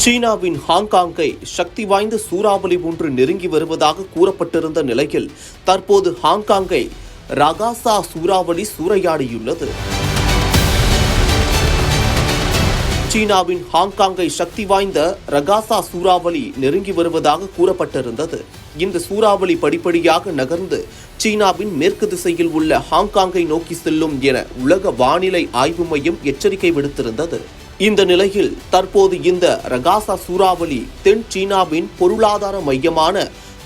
சீனாவின் ஹாங்காங்கை சக்தி வாய்ந்த சூறாவளி ஒன்று நெருங்கி வருவதாக கூறப்பட்டிருந்த நிலையில் தற்போது ஹாங்காங்கை ரகாசா சூறாவளி சூறையாடியுள்ளது. சீனாவின் ஹாங்காங்கை சக்தி வாய்ந்த ரகாசா சூறாவளி நெருங்கி வருவதாக கூறப்பட்டிருந்தது. இந்த சூறாவளி படிப்படியாக நகர்ந்து சீனாவின் மேற்கு திசையில் உள்ள ஹாங்காங்கை நோக்கி செல்லும் என உலக வானிலை ஆய்வு மையம் எச்சரிக்கை விடுத்திருந்தது. இந்த நிலையில் தற்போது இந்த ரகாசா சூறாவளி தென் சீனாவின் பொருளாதார மையமான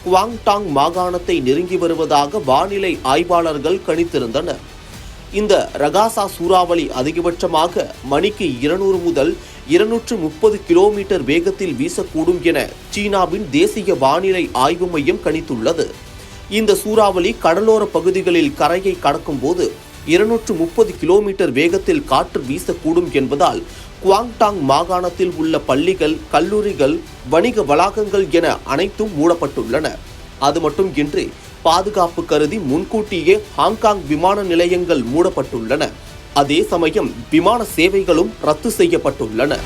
குவாங்டாங் மாகாணத்தை நெருங்கி வருவதாக வானிலை ஆய்வாளர்கள் கணித்திருந்தனர். இந்த ரகாசா சூறாவளி அதிகபட்சமாக மணிக்கு 200 முதல் 230 கிலோமீட்டர் வேகத்தில் வீசக்கூடும் என சீனாவின் தேசிய வானிலை ஆய்வு மையம் கணித்துள்ளது. இந்த சூறாவளி கடலோர பகுதிகளில் கரையை கடக்கும் போது 230 கிலோமீட்டர் வேகத்தில் காற்று வீசக்கூடும் என்பதால் குவாங்டாங் மாகாணத்தில் உள்ள பள்ளிகள், கல்லூரிகள், வணிக வளாகங்கள் என அனைத்தும் மூடப்பட்டுள்ளன. அது மட்டுமின்றி பாதுகாப்பு கருதி முன்கூட்டியே ஹாங்காங் விமான நிலையங்கள் மூடப்பட்டுள்ளன. அதே சமயம் விமான சேவைகளும் ரத்து செய்யப்பட்டுள்ளன.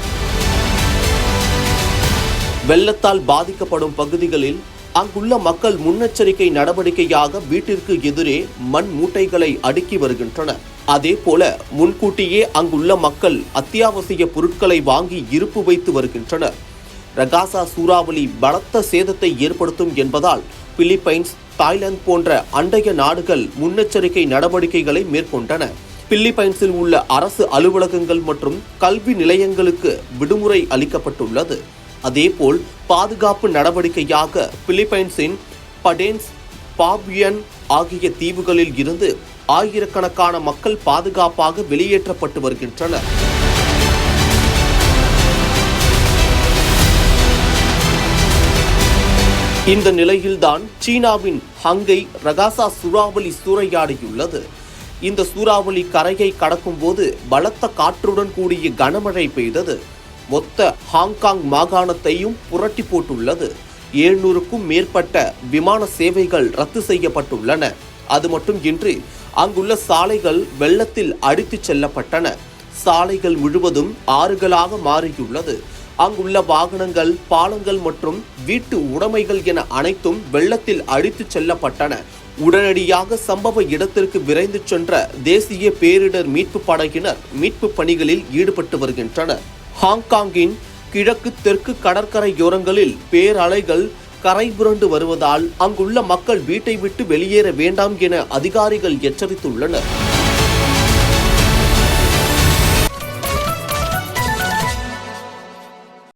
வெள்ளத்தால் பாதிக்கப்படும் பகுதிகளில் அங்குள்ள மக்கள் முன்னெச்சரிக்கை நடவடிக்கையாக வீட்டிற்கு எதிரே மண் மூட்டைகளை அடுக்கி வருகின்றனர். அதேபோல முன்கூட்டியே அங்குள்ள மக்கள் அத்தியாவசிய பொருட்களை வாங்கி இருப்பு வைத்து வருகின்றனர். ரகாசா சூறாவளி பலத்த சேதத்தை ஏற்படுத்தும் என்பதால் பிலிப்பைன்ஸ், தாய்லாந்து போன்ற அண்டைய நாடுகள் முன்னெச்சரிக்கை நடவடிக்கைகளை மேற்கொண்டன. பிலிப்பைன்ஸில் உள்ள அரசு அலுவலகங்கள் மற்றும் கல்வி நிலையங்களுக்கு விடுமுறை அளிக்கப்பட்டுள்ளது. அதேபோல் பாதுகாப்பு நடவடிக்கையாக பிலிப்பைன்ஸின் படேன்ஸ், பாபுயன் ஆகிய தீவுகளில் இருந்து ஆயிரக்கணக்கான மக்கள் பாதுகாப்பாக வெளியேற்றப்பட்டு வருகின்றனர். இந்த நிலையில்தான் சீனாவின் ஹங்கை ரகாசா சூறாவளி சூறையாடியுள்ளது. இந்த சூறாவளி கரையை கடக்கும் போது பலத்த காற்றுடன் கூடிய கனமழை பெய்தது. மொத்த ஹாங்காங் மாகாணத்தையும் புரட்டி போட்டுள்ளது. 700க்கும் மேற்பட்ட விமான சேவைகள் ரத்து செய்யப்பட்டுள்ளன. அது மட்டுமின்றி அங்குள்ள சாலைகள் வெள்ளத்தில் அடித்துச் செல்லப்பட்டன. சாலைகள் முழுவதும் ஆறுகளாக மாறியுள்ளது. அங்குள்ள வாகனங்கள், பாலங்கள் மற்றும் வீட்டு உடைமைகள் என அனைத்தும் வெள்ளத்தில் அடித்துச் செல்லப்பட்டன. உடனடியாக சம்பவ இடத்திற்கு விரைந்து சென்ற தேசிய பேரிடர் மீட்பு படையினர் மீட்பு பணிகளில் ஈடுபட்டு வருகின்றனர். ஹாங்காங்கின் கிழக்கு தெற்கு கடற்கரையோரங்களில் பேரலைகள் கரை புரண்டு வருவதால் அங்குள்ள மக்கள் வீட்டை விட்டு வெளியேற வேண்டாம் என அதிகாரிகள் எச்சரித்துள்ளனர்.